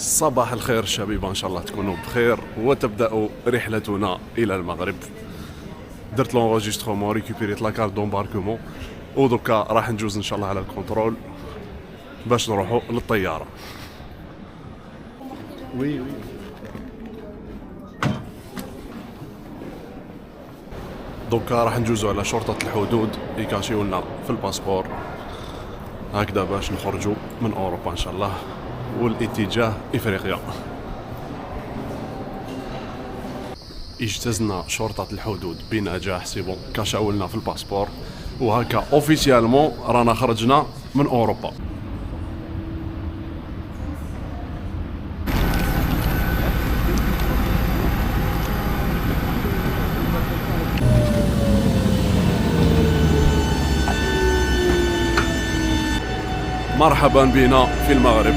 صباح الخير شبيبة، إن شاء الله تكونوا بخير وتبدأ رحلتنا إلى المغرب. درت لونجيسترومون، ريكوبيريت لاكارت دومباركمون، ودوكا راح نجوز إن شاء الله على الكونترول باش نروحوا للطيارة. وي دوكا راح نجوزوا على شرطة الحدود يكاشيو لنا في الباسبور هكذا باش نخرجوا من أوروبا إن شاء الله والاتجاه إفريقيا. اجتزنا شرطة الحدود بنجاح، سيبون كاشاو لنا في الباسبور، وهكا اوفيسيالمون رانا خرجنا من أوروبا. مرحبا بنا في المغرب،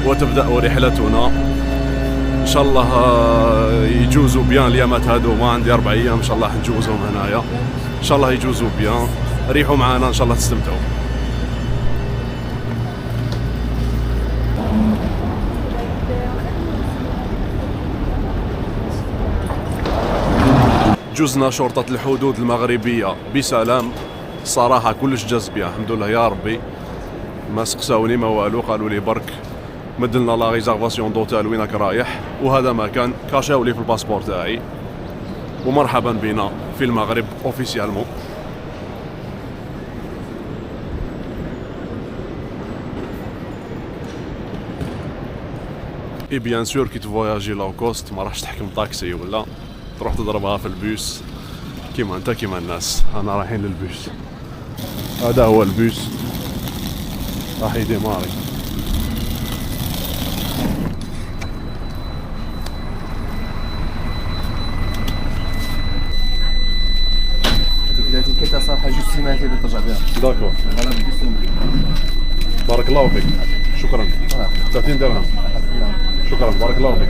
وتبدأ رحلتنا ان شاء الله. يجوزوا بيان اليامات هادو، ما عندي 4 ايام ان شاء الله نجوزهم هنايا ان شاء الله يجوزوا بيان. ريحوا معنا ان شاء الله تستمتعوا. جزنا شرطة الحدود المغربية بسلام، الصراحة كلش جاز بيان الحمد لله يا ربي. ما سقساوني ما والو، قالوا لي برك مدلنا لا ريزرفاسيون دوتيل وينك رايح، وهذا مكان كاشاو لي في الباسبور تاعي. ومرحبا بنا في المغرب اوفيسيالمون. اي بيان سور كي تفواياجي لو كوست ما راحش تحكم طاكسي ولا تروح تضربها في البوس كيما انت كيما الناس. انا رايحين للبوس، هذا هو البوس راح يديماري. هذيك الكيتا صراحه جوج سيمانات اللي ترجع بها. داكور، بارك الله فيك، شكرا. 30 درهم، شكرا، بارك الله فيك.